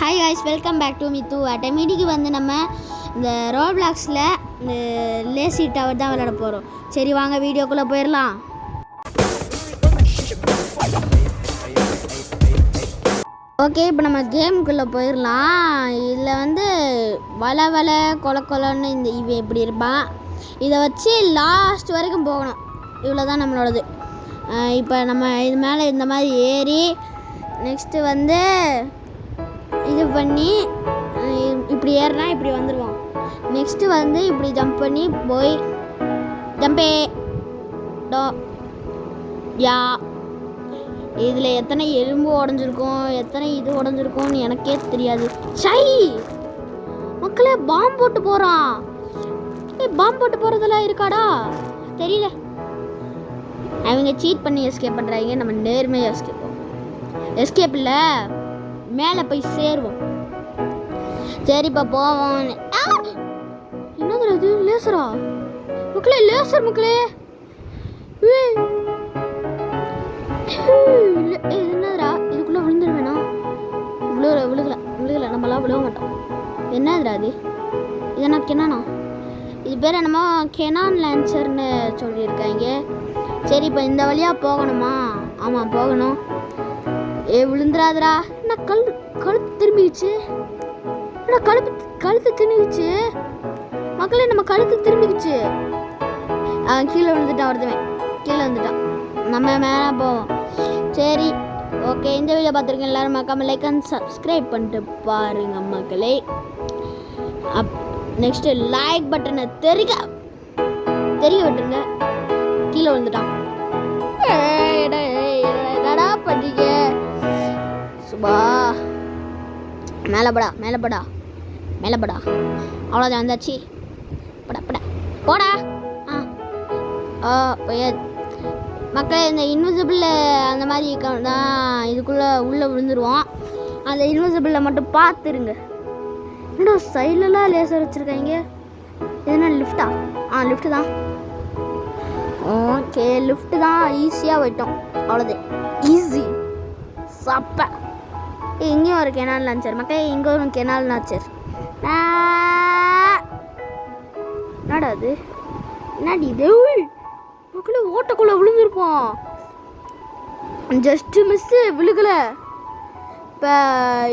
Hi guys, welcome back to மித்து அட்டம். இன்னைக்கு வந்து நம்ம இந்த ரோப்ளாக்ஸில் இந்த லேசி டவர் தான் விளையாட போகிறோம். சரி வாங்க வீடியோக்குள்ளே போயிடலாம். ஓகே, இப்போ நம்ம கேமுக்குள்ளே போயிடலாம். இதில் வந்து வலை கொலன்னு இவன் இப்படி இருப்பான். இதை வச்சு லாஸ்ட் வரைக்கும் போகணும். இவ்வளோ தான் நம்மளோடது. இப்போ நம்ம இது மேலே இந்த மாதிரி ஏறி நெக்ஸ்ட்டு வந்து இது பண்ணி இப்படி ஏறினா இப்படி வந்துடுவோம். நெக்ஸ்ட்டு வந்து இப்படி ஜம்ப் பண்ணி போய் ஜம்பே டோ யா. இதில் எத்தனை எலும்பு உடஞ்சிருக்கும், எத்தனை இது உடஞ்சிருக்கும்னு எனக்கே தெரியாது. சை மக்களே, பாம்பு போட்டு போகிறான். பாம்பு போட்டு போகிறதெல்லாம் இருக்காடா தெரியல. அவங்க சீட் பண்ணி எஸ்கேப் பண்ணுறாங்க, நம்ம நேர்மையாக எஸ்கேப் பண்ணுவோம். எஸ்கேப் இல்லை, மேலே போய் சேருவோம். சரிப்பா போவோம். என்னது அது? லேசரா மக்களே? லேசர் மக்களே. என்னதுடா? இதுக்குள்ளே விழுந்துருவேணா? விழுகல நம்மளாம் விழுக மாட்டோம். என்னதுடா அது? இது என்ன கெனானா? இது பேர் என்னமோ கெனான் லான்ச்சர்னு சொல்லியிருக்காங்க. சரி இப்போ இந்த வழியாக போகணுமா? ஆமாம் போகணும். விழுந்துராதரா. என்ன கழுத்து திரும்பிடுச்சு? என்ன கழுத்து திரும்பிடுச்சு மக்களே? நம்ம கழுத்து திரும்பிடுச்சு. கீழே விழுந்துட்டான் ஒருத்தவன், கீழே வந்துட்டான். நம்ம மேலே போவோம். சரி ஓகே, இந்த வீடியோ பார்த்துருக்கேன். எல்லோரும் மறக்காம லைக் அண்ட் சப்ஸ்கிரைப் பண்ணிட்டு பாருங்க மக்களே. நெக்ஸ்ட்டு லைக் பட்டனை தெரிய விட்டுருங்க. கீழே விழுந்துட்டான். என்னடா பண்ணீங்க? சுபா மேலே படா. அவ்வளோதான், வந்தாச்சு. போடா. மக்களே, இந்த இன்விசிபிள் அந்த மாதிரி தான் இதுக்குள்ளே உள்ளே விழுந்துருவோம். அந்த இன்விசிபிளில் மட்டும் பார்த்துருங்க. என்னடா சைட்லலாம் லேசர் வச்சுருக்காங்க? எதுனா லிஃப்டா? லிஃப்ட்டு தான். ஓகே, லிஃப்ட்டு தான். ஈஸியாக போயிட்டோம். அவ்வளோதான், ஈஸி சப்ப. இங்கேயும் ஒரு கெனால் லான்ச்சர் மக்களே, இங்கே ஒரு கெனால் லான்ச்சர். என்னடா அது? என்னடி இது மக்களே? ஓட்டக்குள்ளே விழுந்துருப்போம். ஜஸ்ட்டு மிஸ்ஸு, விழுகலை. இப்போ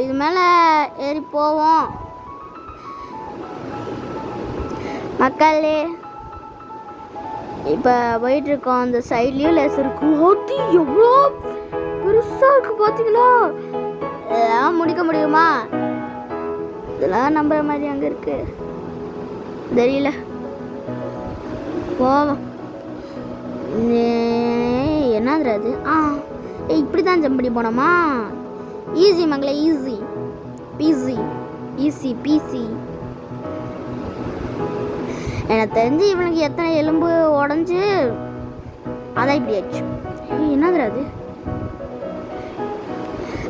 இது மேலே ஏறி போவோம் மக்களே. இப்போ போயிட்டுருக்கோம். அந்த சைட்லேயும் லேசர் இருக்கு. ஓட்டி எவ்வளோ பெருசாக இருக்குது பார்த்தீங்களா? இதெல்லாம் முடிக்க முடியுமா? இதெல்லாம் நம்புற மாதிரி அங்கே இருக்கு தெரியல. போவோம். என்னது அது? இப்படி தான் ஜம்ப் பண்ணி போனோமா? ஈஸி மங்களே, ஈஸி பீசி. எனக்கு தெரிஞ்சு இவனுக்கு எத்தனை எலும்பு உடஞ்சி அதான் இப்படி ஆச்சு. என்னது அது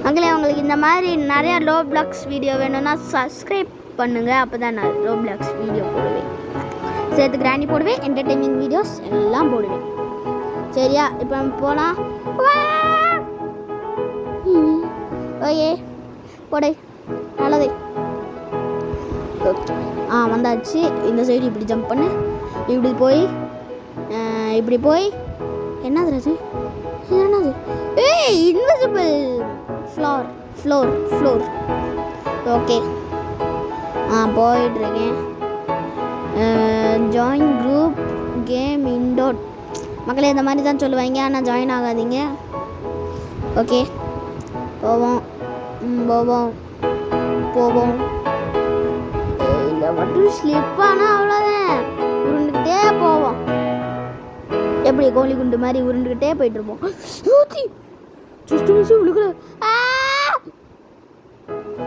மக்களே? உங்களுக்கு இந்த மாதிரி நிறையா ரோப்ளாக்ஸ் வீடியோ வேணும்னா சப்ஸ்கிரைப் பண்ணுங்கள். அப்போ தான் நான் ரோப்ளாக்ஸ் வீடியோ போடுவேன். சேர்த்து கிராண்டி போடுவேன், என்டர்டெய்னிங் வீடியோஸ் எல்லாம் போடுவேன். சரியா? இப்போ நம்ம போகலாம். ஓகே போடே, நல்லதே. வந்தாச்சு. இந்த சைடு இப்படி ஜம்ப் பண்ணு, இப்படி போய் என்னது அது? என்னது? Invisible floor. ஓகே, போயிட்டுருக்கேன். ஜாயின் குரூப் கேம் இன்டோர் மக்களே, இந்த மாதிரி தான் சொல்லுவாங்க, ஆனால் ஜாயின் ஆகாதீங்க. ஓகே போவோம். இல்லை மட்டும் ஸ்லிப் ஆனால் அவ்வளோதான். உருண்டுக்கிட்டே போவோம். எப்படி கோழி குண்டு மாதிரி உருண்டுக்கிட்டே போயிட்டுருப்போம். விழுகல.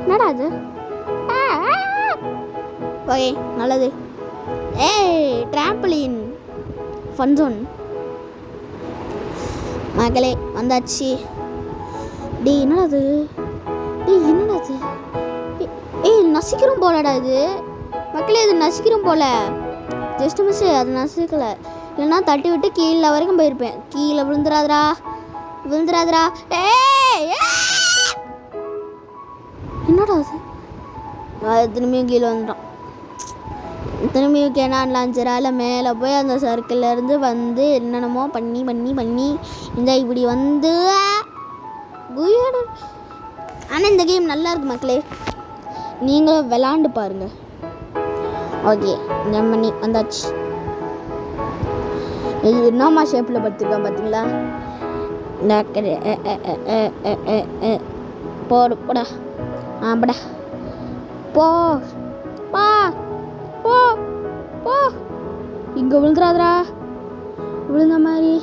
என்னடா அது? ஓகே நல்லது. ட்ராம்பலின் ஃபன் ஜோன் மக்களே, வந்தாச்சு. என்னடா அது? நசிக்கிறோம் போலடா இது மக்களே. இது நசிக்கிறோம் போல. ஜஸ்ட் மிஸ், அது நசிக்கலை. இல்லைன்னா தட்டி விட்டு கீழே வரைக்கும் போயிருப்பேன். கீழே விழுந்துராதரா. என்னடா அது திரும்பியும் கீழே வந்துட்டான். திரும்பியும் கேனான் லான்ச்சரால் மேலே போய் அந்த சர்க்கிள்லேருந்து வந்து என்னென்னமோ பண்ணி இந்த இப்படி வந்து ஆனால் இந்த கேம் நல்லா இருக்கு மக்களே, நீங்களும் விளாண்டு பாருங்க. ஓகே ஜம்ப் பண்ணி வந்தாச்சு. இது என்னம்மா ஷேப்பில் படுத்துருக்கான் பார்த்தீங்களா? போடா ஆப்படா போ பா போ போ இங்கே விழுந்துடாதரா, விழுந்த மாதிரி.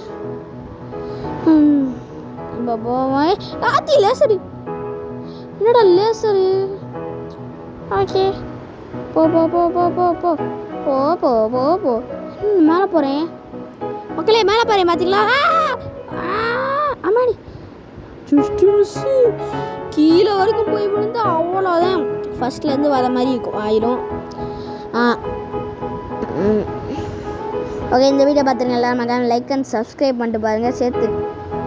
இப்போ போவேன். ஆத்தி லேசரு, என்னடா லேசரு? ஓகே போ போ போ போ போ போ போ போ போ போ மேலே போகிறேன் மக்களே, மேலே போகிறேன் பார்த்தீங்களா? ஆமாடி கீழே வரைக்கும் போய் விழுந்து அவ்வளோதான். ஃபஸ்ட்லேருந்து வர மாதிரி இருக்கும் ஆயிரும். ஓகே, இந்த வீடியோ பார்த்துருங்க எல்லாரும் லைக் அண்ட் சப்ஸ்கிரைப் பண்ணிட்டு பாருங்கள். சேர்த்து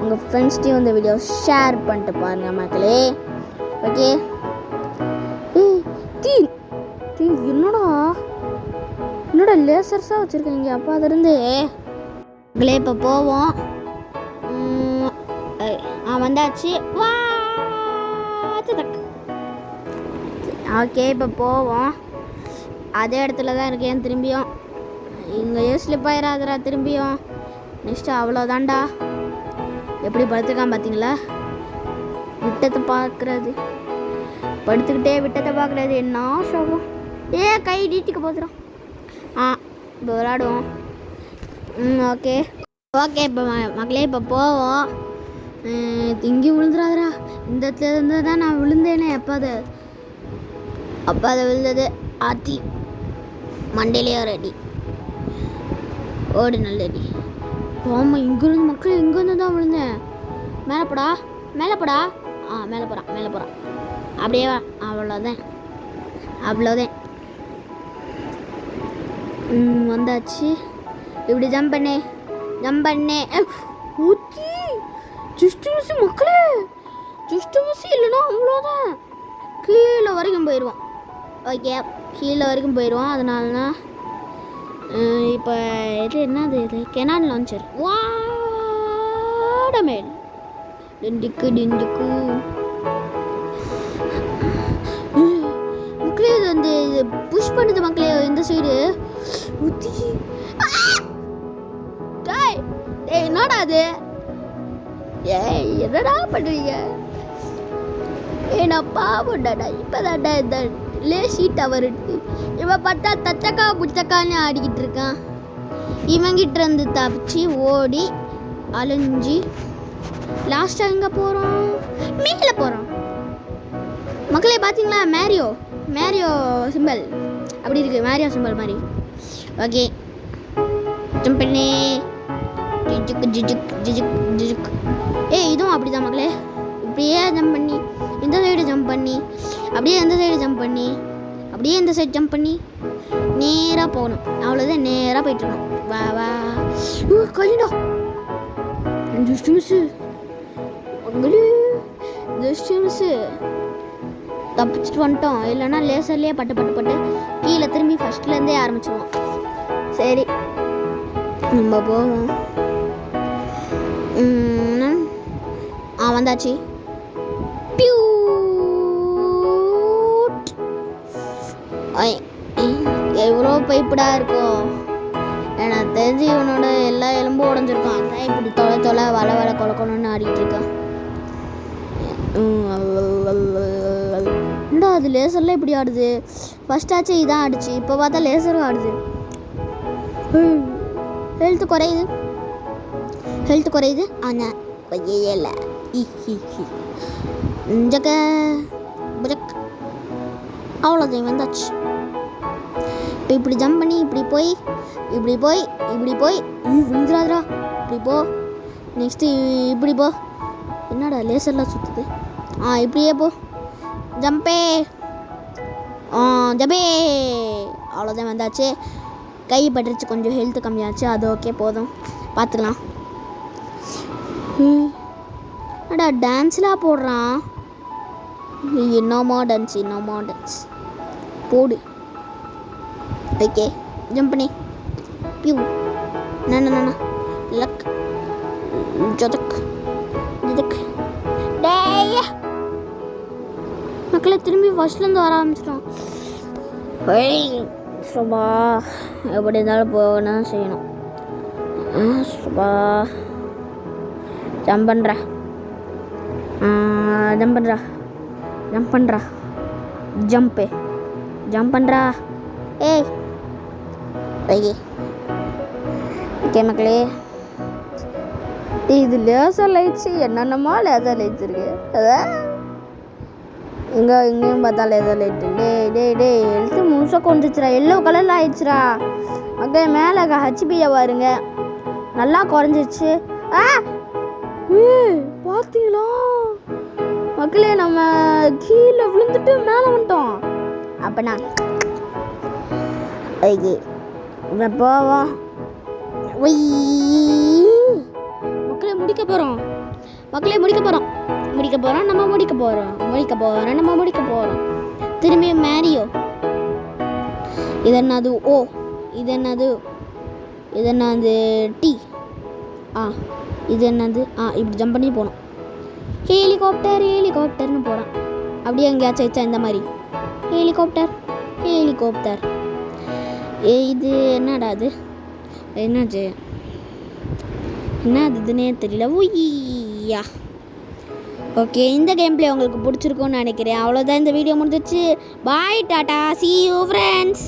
உங்கள் ஃப்ரெண்ட்ஸ்டையும் இந்த வீடியோ ஷேர் பண்ணிட்டு பாருங்கள் மக்களே. ஓகே என்னடா லேசர்ஸாக வச்சுருக்கீங்க அப்போ அதிலிருந்து மக்களே. இப்போ போவோம். வந்தாச்சு. ஓகே இப்போ போவோம். அதே இடத்துல தான் இருக்கேன் திரும்பியும். இங்கே ஸ்லிப் ஆயிடாதரா திரும்பியும். நெக்ஸ்ட்டு அவ்வளோதான்டா. எப்படி படுத்துக்கான் பார்த்தீங்களா? விட்டத்தை பார்க்குறது, படுத்துக்கிட்டே விட்டத்தை பார்க்குறது என்ன சோகம். கை நீட்டிக்க போதுறோம். இப்போ விளாடுவோம். ஓகே இப்போ மக்களே இப்போ போவோம். திங்கி விழுந்துடாதரா. இந்த இடத்துல இருந்து தான் நான் விழுந்தேனே. அப்போ அதை விழுந்தது ஆத்தி மண்டையிலேயே ஒரு அடி. ஓடு நல்ல அடி. ஆமாம் இங்கேருந்து மக்கள் இங்கேருந்து தான் விழுந்தேன். மேலே போடா மேலே போடா. மேலே போகிறான். அப்படியே அவ்வளோதான். வந்தாச்சு. இப்படி ஜம்ப் பண்ணே ஊற்றி ஜஸ்ட் மிஸ் மக்களே. ஜஸ்ட் மிஸ் இல்லைன்னா அவ்வளோதான், கீழே வரைக்கும் போயிடுவோம். ஓகே கீழே வரைக்கும் போயிடுவோம். அதனால தான் இப்போ இது என்னது, இது கெனான் லான்ச்சர். வாடமேல் டிண்டுக்கு மக்களே. இது வந்து இது புஷ் பண்ணுது மக்களே இந்த சைடு ஊற்றி. என்னடா அது? என்னடா பண்ணுறீங்க? நான் பாவம்டாடா. இப்போதான்டா இந்த லேசி டவர் இவன் பார்த்தா தச்சக்கா புச்சக்கான்னு ஆடிக்கிட்டு இருக்கான். இவங்கிட்ட இருந்து தப்பிச்சு ஓடி அலைஞ்சி லாஸ்ட்டாக எங்கே போகிறோம்? மேலே போகிறோம் மக்களே. பார்த்தீங்களா மேரியோ சிம்பிள் அப்படி இருக்குது, மேரியோ சிம்பிள் மாதிரி. ஓகே ஜம்ப் பண்ணி ஜிஜுக். இதுவும் அப்படி தான் மக்களே. இப்படியே ஜம்ப் பண்ணி இந்த சைடு ஜம்ப் பண்ணி அப்படியே இந்த சைடு ஜம்ப் பண்ணி அப்படியே இந்த சைடு ஜம்ப் பண்ணி நேராக போகணும். அவ்வளோதான், நேராக போயிட்டுருக்கணும். வா கழிண்டா. ஜஸ்ட் மிஸ்ஸு தப்பிச்சுட்டு வந்துட்டோம். இல்லைன்னா லேசர்லேயே பட்டு கீழே திரும்பி ஃபஸ்ட்லேருந்தே ஆரம்பிச்சிடுவோம். சரி நம்ம போவோம். வந்தாச்சு. எவ்வளோ பைப்படா இருக்கும். எனக்கு தெரிஞ்சு இவனோட எல்லா எலும்பும் உடஞ்சிருக்கான். அதான் இப்படி தொலை வள கொலக்கணும்னு ஆடிட்டு இருக்கான். என்னடா அது லேசர்லாம் இப்படி ஆடுது? ஃபர்ஸ்ட் ஆச்சு இதான் ஆடுச்சு, இப்போ பார்த்தா லேசரும் ஆடுது. ஹெல்த்து குறையுது. ஆனால் இல்லை அவ்வளோதான் வந்தாச்சு. இப்போ இப்படி ஜம்ப் பண்ணி இப்படி போய் விழுந்துடாதரா. இப்படி போ. நெக்ஸ்ட்டு இப்படி போ. என்னடா லேசர்லாம் சுற்றுது? இப்படியே போ. ஜம்பே அவ்வளோதான் வந்தாச்சு. கை பட்டுருச்சு, கொஞ்சம் ஹெல்த்து கம்மியாச்சு. அது ஓகே போதும், பார்த்துக்கலாம். என்னடா டான்ஸ்லாம் போடுறான்? நோ மாடன்ஸ் போடு. ஓகே ஜம்ப் பண்ணி பியூ. லக் ஜதக் ஜதக். டேய் மக்களே திரும்பி ஃபர்ஸ்ட்லேருந்து வர ஆரம்பிச்சிட்டோம். சுபா எப்படி இருந்தாலும் போகணும் செய்யணும். சுபா ஜம்ப் பண்ணுறா ஜம்ப் பண்ணுறா. ஏய் ஓகே மக்களே, இது லேசர் லைட்ஸு என்னென்னமோ லேசர் லைட்ஸ் இருக்கு. அதான் இங்கேயும் பார்த்தா லேசர் லைட்டு. டே எழுத்து முழுசாக குறைஞ்சிச்சுரா, எல்லோ கலரில் ஆயிடுச்சுரா. மக்களே மேலே ஹெச்பியை பாருங்க, நல்லா குறைஞ்சிச்சு. பார்த்தீங்களா மக்களே, நம்ம கீழே விழுந்துட்டு மேலே வந்துட்டோம். அப்பனா ஓகே போவோம். மக்களே முடிக்க போகிறோம். நம்ம முடிக்க போகிறோம். திரும்பியும் மேரியோ. இதென்னது ஓ, இதென்னது டி. இது என்னது இப்படி ஜம்ப் பண்ணி போகணும். ஹெலிகாப்டர்னு போகிறோம். அப்படியே எங்கேயாச்சும் வச்சா இந்த மாதிரி ஹெலிகாப்டர். இது என்னடா அது, என்னதுன்னே தெரியல. உய்யா. ஓகே, இந்த கேம் பிளே உங்களுக்கு பிடிச்சிருக்கும்னு நினைக்கிறேன். அவ்வளோதான், இந்த வீடியோ முடிஞ்சிச்சு. பாய் டாட்டா, see you friends.